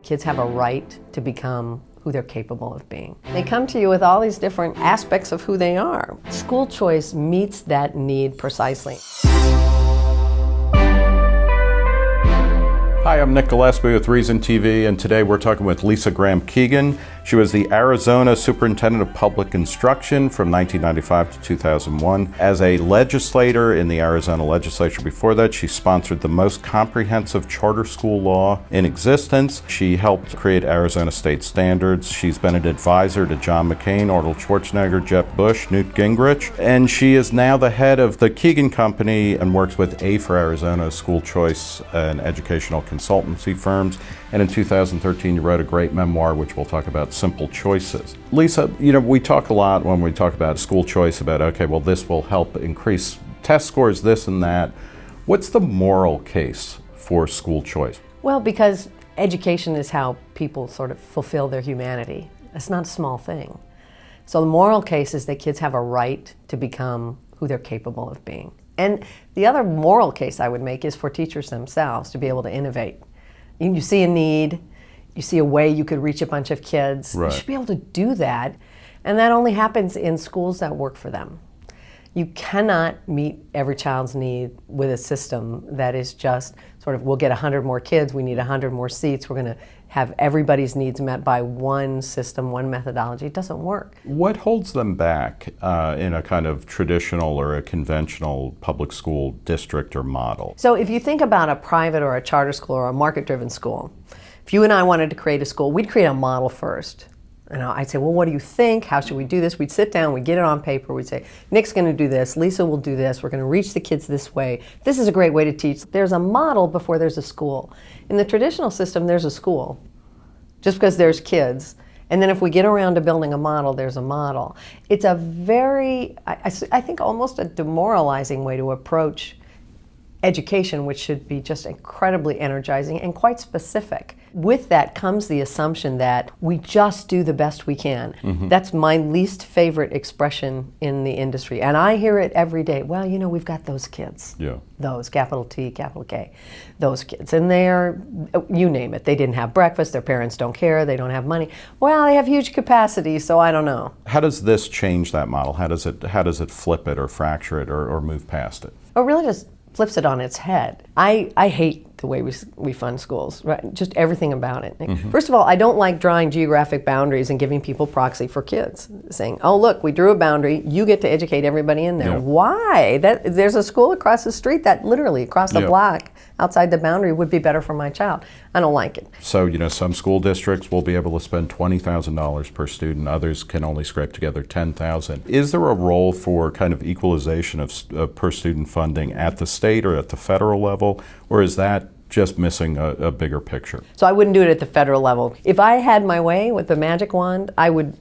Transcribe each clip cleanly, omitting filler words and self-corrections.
Kids have a right to become who they're capable of being. They come to you with all these different aspects of who they are. School choice meets that need precisely. Hi, I'm Nick Gillespie with Reason TV, and today we're talking with Lisa Graham Keegan. She was the Arizona Superintendent of Public Instruction from 1995 to 2001. As a legislator in the Arizona legislature before that, she sponsored the most comprehensive charter school law in existence. She helped create Arizona state standards. She's been an advisor to John McCain, Arnold Schwarzenegger, Jeb Bush, Newt Gingrich, and she is now the head of the Keegan Company and works with A for Arizona school choice and educational consultancy firms. And in 2013, you wrote a great memoir, which we'll talk about, Simple Choices. Lisa, we talk a lot when we talk about school choice about, okay, well, this will help increase test scores, this and that. What's the moral case for school choice? Well, because education is how people sort of fulfill their humanity. It's not a small thing. So the moral case is that kids have a right to become who they're capable of being. And the other moral case I would make is for teachers themselves to be able to innovate. You see a need, you see a way you could reach a bunch of kids. Right. You should be able to do that, and that only happens in schools that work for them. You cannot meet every child's need with a system that is just sort of, we'll get 100 more kids, we need 100 more seats, we're going to have everybody's needs met by one system, one methodology. It doesn't work. What holds them back in a kind of traditional or a conventional public school district or model? So if you think about a private or a charter school or a market-driven school, if you and I wanted to create a school, we'd create a model first. And I'd say, well, what do you think? How should we do this? We'd sit down, we'd get it on paper, we'd say, Nick's going to do this, Lisa will do this, we're going to reach the kids this way. This is a great way to teach. There's a model before there's a school. In the traditional system, there's a school, just because there's kids. And then if we get around to building a model, there's a model. It's a very, I think, almost a demoralizing way to approach education, which should be just incredibly energizing and quite specific. With that comes the assumption that we just do the best we can. Mm-hmm. That's my least favorite expression in the industry. And I hear it every day. Well, we've got those kids. Yeah. Those, capital T, capital K. Those kids. And they're, you name it. They didn't have breakfast, their parents don't care, they don't have money. Well, they have huge capacity, so I don't know. How does this change that model? How does it flip it or fracture it or move past it? It really just flips it on its head. I hate the way we fund schools, right? Just everything about it. Mm-hmm. First of all, I don't like drawing geographic boundaries and giving people proxy for kids, saying, oh, look, we drew a boundary, you get to educate everybody in there. Yeah. Why? There's a school across the street that literally across the block outside the boundary would be better for my child. I don't like it. So, some school districts will be able to spend $20,000 per student, others can only scrape together $10,000. Is there a role for kind of equalization of per student funding at the state or at the federal level, or is that just missing a bigger picture? So I wouldn't do it at the federal level. If I had my way with the magic wand, I would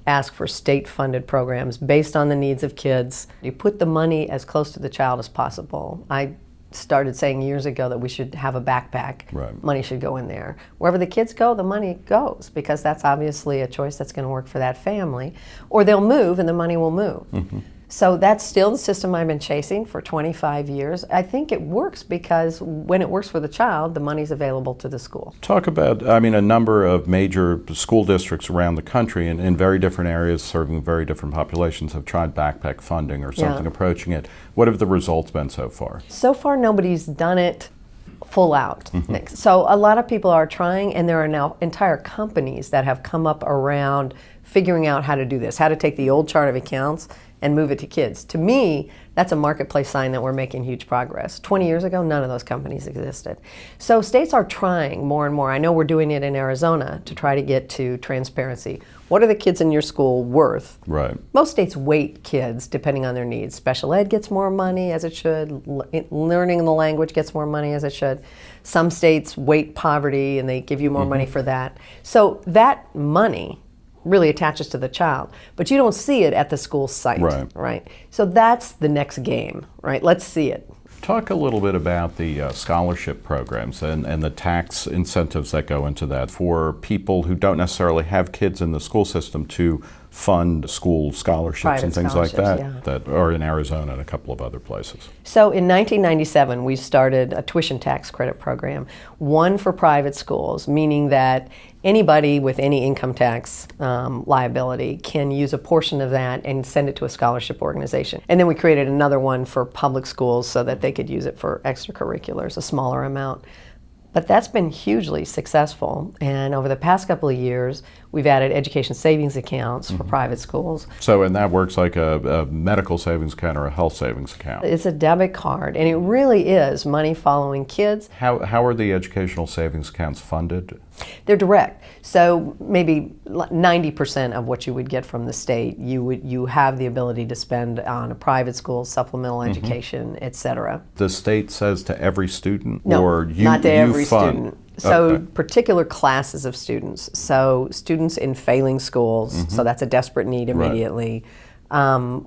ask for state-funded programs based on the needs of kids. You put the money as close to the child as possible. I started saying years ago that we should have a backpack. Right. Money should go in there. Wherever the kids go, the money goes, because that's obviously a choice that's going to work for that family. Or they'll move and the money will move. Mm-hmm. So that's still the system I've been chasing for 25 years. I think it works because when it works for the child, the money's available to the school. Talk about, a number of major school districts around the country in very different areas serving very different populations have tried backpack funding or something approaching it. What have the results been so far? So far, nobody's done it full out. Mm-hmm. So a lot of people are trying, and there are now entire companies that have come up around figuring out how to do this, how to take the old chart of accounts and move it to kids. To me, that's a marketplace sign that we're making huge progress. 20 years ago, none of those companies existed. So states are trying more and more. I know we're doing it in Arizona to try to get to transparency. What are the kids in your school worth? Right. Most states weight kids depending on their needs. Special ed gets more money, as it should. Learning the language gets more money, as it should. Some states weight poverty and they give you more money for that. So that money really attaches to the child, but you don't see it at the school site, right? So that's the next game, right? Let's see it. Talk a little bit about the scholarship programs and the tax incentives that go into that for people who don't necessarily have kids in the school system to fund school scholarships Private and things like that, scholarships, that are in Arizona and a couple of other places. So in 1997, we started a tuition tax credit program, one for private schools, meaning that anybody with any income tax liability can use a portion of that and send it to a scholarship organization. And then we created another one for public schools so that they could use it for extracurriculars, a smaller amount. But that's been hugely successful, and over the past couple of years, we've added education savings accounts for private schools. So, and that works like a medical savings account or a health savings account. It's a debit card, and it really is money following kids. How are the educational savings accounts funded? They're direct. So maybe 90% of what you would get from the state, you have the ability to spend on a private school, supplemental education, et cetera. The state says to every student, No, or you, not to every fund? student. So Okay. particular classes of students. So students in failing schools, so that's a desperate need immediately.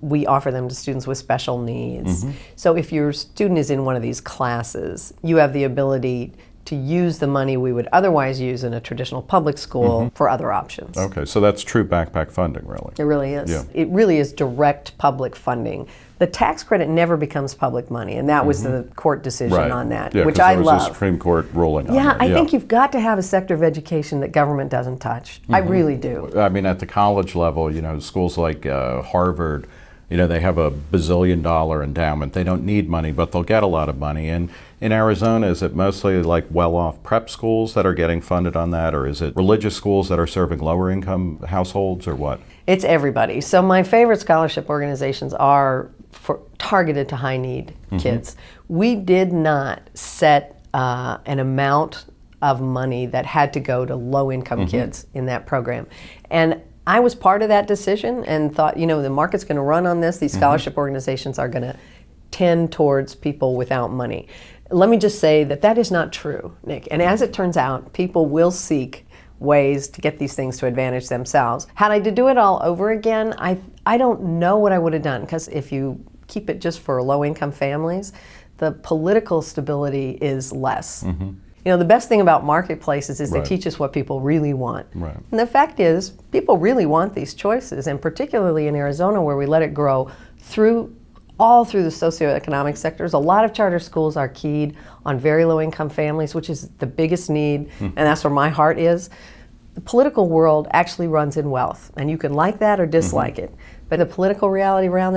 We offer them to students with special needs. So if your student is in one of these classes, you have the ability to use the money we would otherwise use in a traditional public school for other options. Okay, so that's true backpack funding, really. It really is. Yeah. It really is direct public funding. The tax credit never becomes public money, and that was the court decision Right. on that, Yeah, which 'cause I there was love. a Supreme Court ruling on Yeah, that. I think you've got to have a sector of education that government doesn't touch. I really do. I mean, at the college level, schools like Harvard, they have a bazillion-dollar endowment. They don't need money, but they'll get a lot of money. And in Arizona, is it mostly like well-off prep schools that are getting funded on that, or is it religious schools that are serving lower-income households, or what? It's everybody. So my favorite scholarship organizations are targeted to high-need kids. We did not set an amount of money that had to go to low-income kids in that program. And I was part of that decision and thought, the market's going to run on this. These scholarship organizations are going to tend towards people without money. Let me just say that is not true, Nick. And as it turns out, people will seek ways to get these things to advantage themselves. Had I to do it all over again, I don't know what I would have done, because if you keep it just for low-income families, the political stability is less. The best thing about marketplaces is they teach us what people really want. Right. And the fact is, people really want these choices, and particularly in Arizona, where we let it grow all through the socioeconomic sectors. A lot of charter schools are keyed on very low-income families, which is the biggest need, and that's where my heart is. The political world actually runs in wealth, and you can like that or dislike it, but the political reality around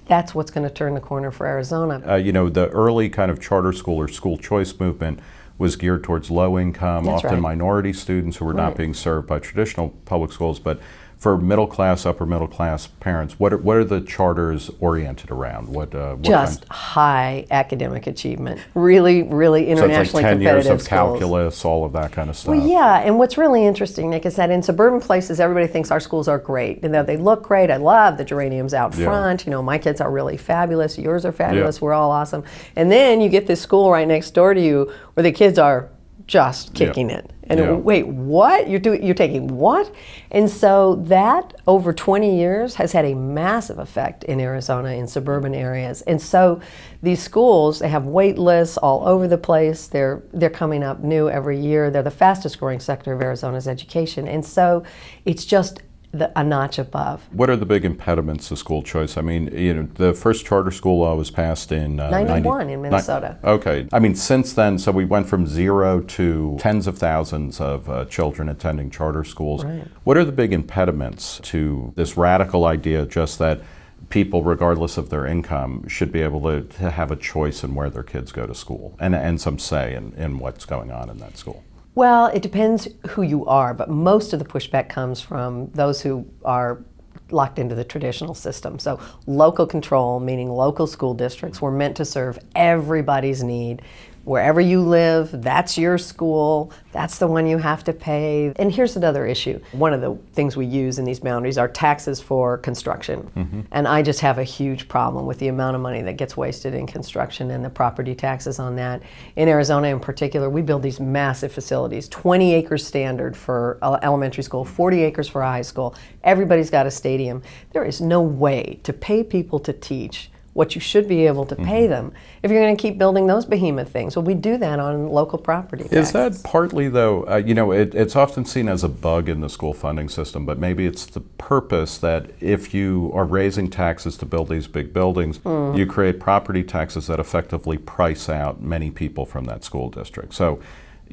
that's what's going to turn the corner for Arizona. The early kind of charter school or school choice movement was geared towards low-income, That's often right. minority students who were not being served by traditional public schools. But for middle-class, upper-middle-class parents, what are the charters oriented around? What Just high academic achievement. Really, really So it's internationally like 10 years competitive of schools. calculus, all of that kind of stuff. Well, yeah, and what's really interesting, Nick, is that in suburban places, everybody thinks our schools are great. And that they look great. I love the geraniums out front. My kids are really fabulous. Yours are fabulous. We're all awesome. And then you get this school right next door to you where the kids are just kicking it. And wait, what? You're taking what? And so that over 20 years has had a massive effect in Arizona in suburban areas. And so these schools, they have wait lists all over the place. They're coming up new every year. They're the fastest growing sector of Arizona's education. And so it's just a notch above. What are the big impediments to school choice? I mean, the first charter school law was passed in 91 in Minnesota. Okay. I mean, since then, so we went from 0 to tens of thousands of children attending charter schools. Right. What are the big impediments to this radical idea just that people, regardless of their income, should be able to have a choice in where their kids go to school and some say in what's going on in that school? Well, it depends who you are, but most of the pushback comes from those who are locked into the traditional system. So local control, meaning local school districts, were meant to serve everybody's need. Wherever you live, that's your school, that's the one you have to pay. And here's another issue. One of the things we use in these boundaries are taxes for construction. And I just have a huge problem with the amount of money that gets wasted in construction and the property taxes on that. In Arizona in particular, we build these massive facilities, 20 acres standard for elementary school, 40 acres for high school. Everybody's got a stadium. There is no way to pay people to teach what you should be able to pay them if you're going to keep building those behemoth things. Well, we do that on local property taxes. Is that partly, though, it's often seen as a bug in the school funding system, but maybe it's the purpose that if you are raising taxes to build these big buildings, you create property taxes that effectively price out many people from that school district. So,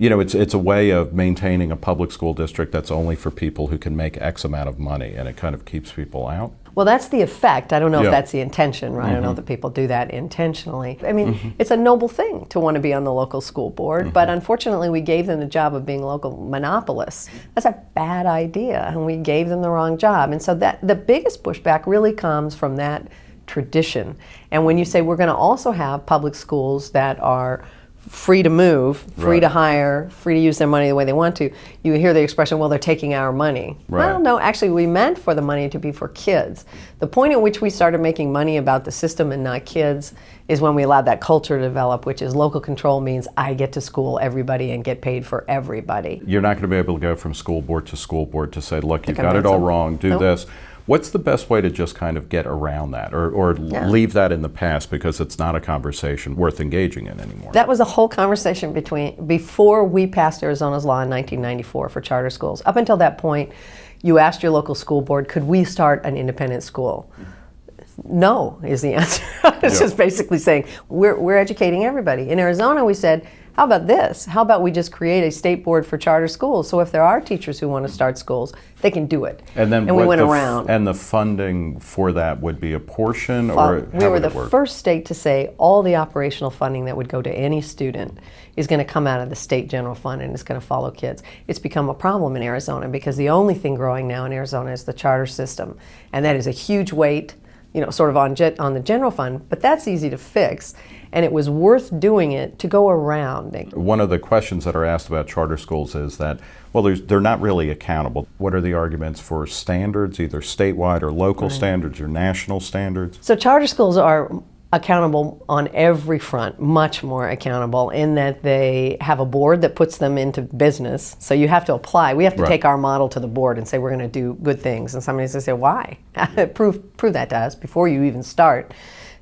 it's a way of maintaining a public school district that's only for people who can make X amount of money, and it kind of keeps people out. Well, that's the effect. I don't know if that's the intention, right? I don't know that people do that intentionally. I mean, it's a noble thing to want to be on the local school board, but unfortunately we gave them the job of being local monopolists. That's a bad idea, and we gave them the wrong job. And so that the biggest pushback really comes from that tradition. And when you say we're going to also have public schools that are free to move, free to hire, free to use their money the way they want to, you hear the expression, well, they're taking our money. Well, no, actually, we meant for the money to be for kids. The point at which we started making money about the system and not kids is when we allowed that culture to develop, which is local control means I get to school everybody and get paid for everybody. You're not going to be able to go from school board to say, look, you've got it all wrong, do this. What's the best way to just kind of get around that or leave that in the past because it's not a conversation worth engaging in anymore? That was a whole conversation before we passed Arizona's law in 1994 for charter schools. Up until that point, you asked your local school board, could we start an independent school? No, is the answer. It's just basically saying, we're educating everybody. In Arizona, we said, how about this? How about we just create a state board for charter schools? So if there are teachers who want to start schools, they can do it. And we went around. And the funding for that would be a portion, we were the first state to say all the operational funding that would go to any student is going to come out of the state general fund and it's going to follow kids. It's become a problem in Arizona because the only thing growing now in Arizona is the charter system, and that is a huge weight, sort of on the general fund. But that's easy to fix. And it was worth doing it to go around. One of the questions that are asked about charter schools is that, well, they're not really accountable. What are the arguments for standards, either statewide or local standards or national standards? So charter schools are accountable on every front, much more accountable in that they have a board that puts them into business. So you have to apply. We have to take our model to the board and say we're going to do good things. And somebody's going to say, why? prove that to us before you even start.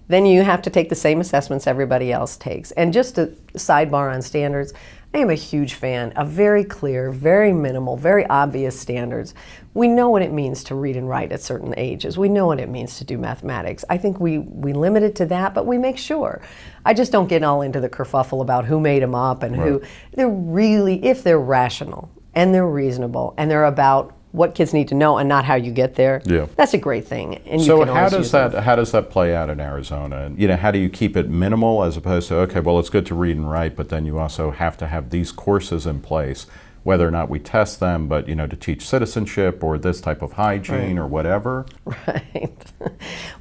Then you have to take the same assessments everybody else takes. And just a sidebar on standards, I am a huge fan of very clear, very minimal, very obvious standards. We know what it means to read and write at certain ages. We know what it means to do mathematics. I think we limit it to that, but we make sure. I just don't get all into the kerfuffle about who made them up and who. They're really, if they're rational and they're reasonable and they're about what kids need to know and not how you get there. That's a great thing. And so how does that play out in Arizona? And how do you keep it minimal as opposed to, okay, well, it's good to read and write, but then you also have to have these courses in place, whether or not we test them, but to teach citizenship or this type of hygiene or whatever? Right.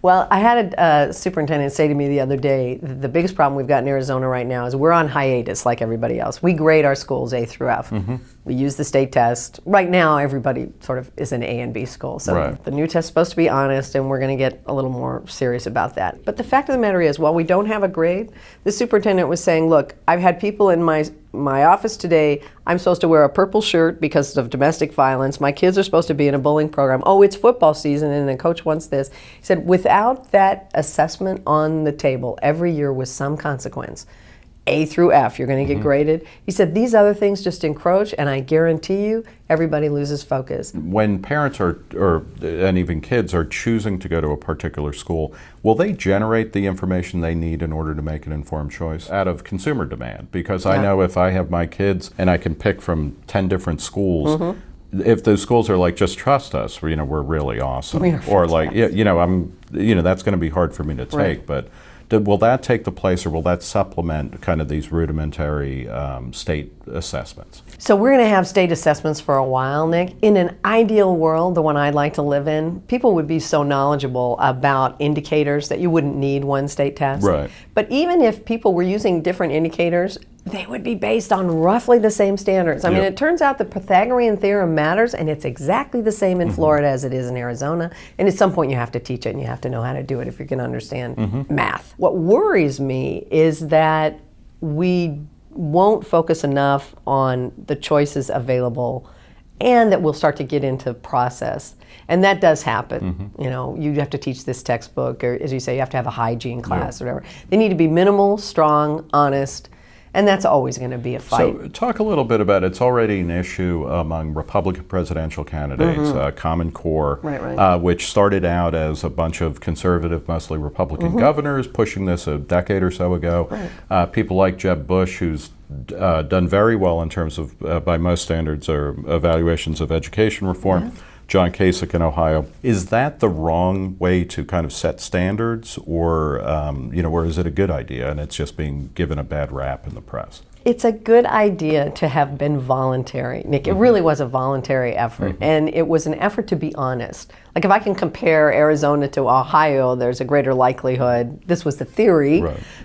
Well, I had a superintendent say to me the other day, the biggest problem we've got in Arizona right now is we're on hiatus like everybody else. We grade our schools A through F. We use the state test. Right now, everybody sort of is an A and B school. So the new test is supposed to be honest, and we're going to get a little more serious about that. But the fact of the matter is, while we don't have a grade, the superintendent was saying, look, I've had people in my office today, I'm supposed to wear a purple shirt because of domestic violence. My kids are supposed to be in a bullying program. Oh, it's football season and the coach wants this. He said, without that assessment on the table every year with some consequence, A through F, you're going to get graded. He said, these other things just encroach, and I guarantee you, everybody loses focus. When parents and even kids are choosing to go to a particular school, will they generate the information they need in order to make an informed choice out of consumer demand? Because I know if I have my kids and I can pick from 10 different schools, if those schools are like, just trust us, we're really awesome. Or like, that's going to be hard for me to take, but will that take the place, or will that supplement kind of these rudimentary state assessments? So we're going to have state assessments for a while, Nick. In an ideal world, the one I'd like to live in, people would be so knowledgeable about indicators that you wouldn't need one state test. Right. But even if people were using different indicators, they would be based on roughly the same standards. I mean, it turns out the Pythagorean theorem matters, and it's exactly the same in Florida as it is in Arizona. And at some point you have to teach it, and you have to know how to do it if you're going to understand math. What worries me is that we won't focus enough on the choices available and that we'll start to get into process. And that does happen. You know, you have to teach this textbook, or as you say, you have to have a hygiene class or whatever. They need to be minimal, strong, honest, and that's always going to be a fight. So talk a little bit about, it's already an issue among Republican presidential candidates, Common Core, which started out as a bunch of conservative, mostly Republican governors pushing this a decade or so ago. People like Jeb Bush, who's done very well in terms of, by most standards, or evaluations of education reform. John Kasich in Ohio. Is that the wrong way to kind of set standards, or or is it a good idea and it's just being given a bad rap in the press? It's a good idea to have been voluntary, Nick. It really was a voluntary effort, and it was an effort to be honest. Like, if I can compare Arizona to Ohio, there's a greater likelihood, this was the theory,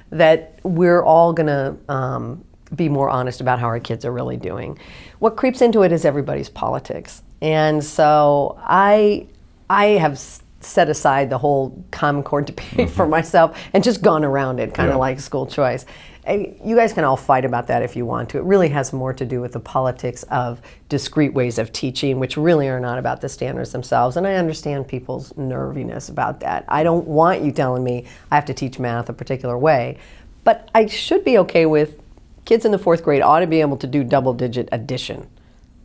that we're all going to be more honest about how our kids are really doing. What creeps into it is everybody's politics. And so I have set aside the whole Common Core debate for myself and just gone around it, kind of like school choice. You guys can all fight about that if you want to. It really has more to do with the politics of discrete ways of teaching, which really are not about the standards themselves. And I understand people's nerviness about that. I don't want you telling me I have to teach math a particular way, but I should be okay with kids in the 4th grade ought to be able to do double-digit addition.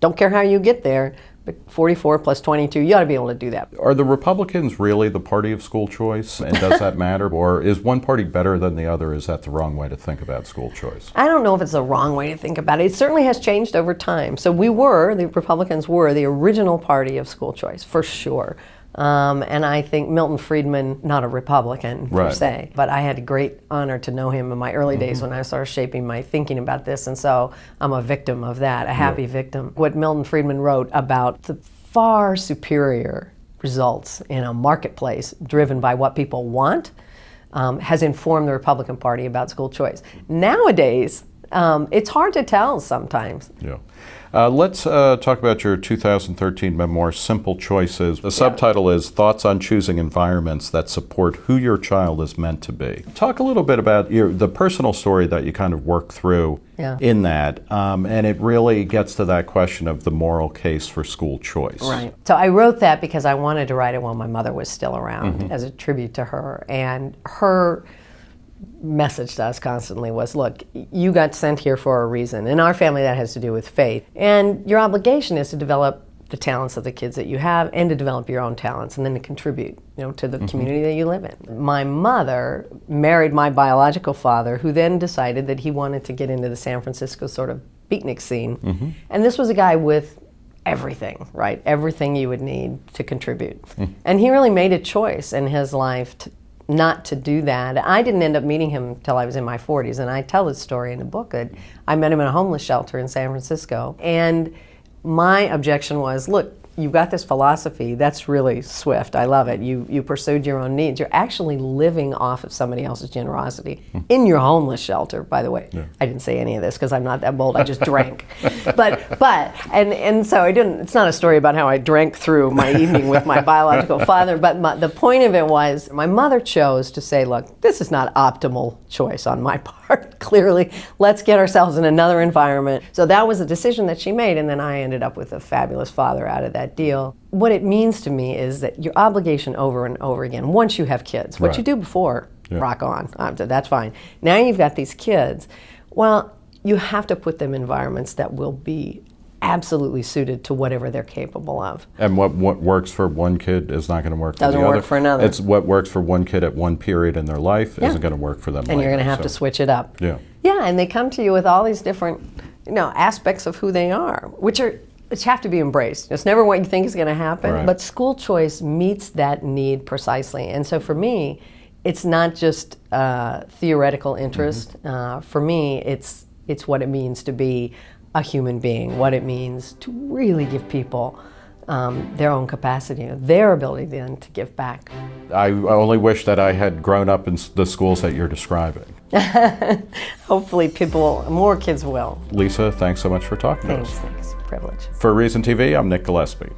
Don't care how you get there, but 44 plus 22, you ought to be able to do that. Are the Republicans really the party of school choice, and does that matter? Or is one party better than the other? Is that the wrong way to think about school choice? I don't know if it's the wrong way to think about it. It certainly has changed over time. So the Republicans were the original party of school choice, for sure. And I think Milton Friedman, not a Republican per se, but I had a great honor to know him in my early days when I started shaping my thinking about this, and so I'm a victim of that, a happy victim. What Milton Friedman wrote about the far superior results in a marketplace driven by what people want has informed the Republican Party about school choice. Nowadays, it's hard to tell sometimes. Let's talk about your 2013 memoir, Simple Choices. The subtitle is Thoughts on Choosing Environments That Support Who Your Child Is Meant to Be. Talk a little bit about the personal story that you kind of work through in that, and it really gets to that question of the moral case for school choice. So I wrote that because I wanted to write it while my mother was still around as a tribute to her, and her message to us constantly was, look, you got sent here for a reason. In our family, that has to do with faith. And your obligation is to develop the talents of the kids that you have and to develop your own talents and then to contribute, to the community that you live in. My mother married my biological father, who then decided that he wanted to get into the San Francisco sort of beatnik scene. And this was a guy with everything, right? Everything you would need to contribute. And he really made a choice in his life not to do that. I didn't end up meeting him till I was in my 40s, and I tell this story in the book. That I met him in a homeless shelter in San Francisco, and my objection was, look, you've got this philosophy, that's really swift, I love it. You pursued your own needs. You're actually living off of somebody else's generosity in your homeless shelter, by the way. I didn't say any of this because I'm not that bold, I just drank. And so I didn't, it's not a story about how I drank through my evening with my biological father, but the point of it was, my mother chose to say, look, this is not optimal choice on my part, clearly. Let's get ourselves in another environment. So that was a decision that she made, and then I ended up with a fabulous father out of that deal. What it means to me is that your obligation over and over again, once you have kids, what you do before, rock on, that's fine. Now you've got these kids, well, you have to put them in environments that will be absolutely suited to whatever they're capable of. And what works for one kid is not going to work for the other. Doesn't work for another. It's what works for one kid at one period in their life isn't going to work for them and later. You're going to have to switch it up. Yeah, and they come to you with all these different aspects of who they are, which have to be embraced. It's never what you think is going to happen, but school choice meets that need precisely. And so for me, it's not just theoretical interest. For me, it's what it means to be a human being, what it means to really give people their own capacity, their ability then to give back. I only wish that I had grown up in the schools that you're describing. Hopefully more kids will. Lisa, thanks so much for talking to us. Thanks. Privilege. For Reason TV, I'm Nick Gillespie.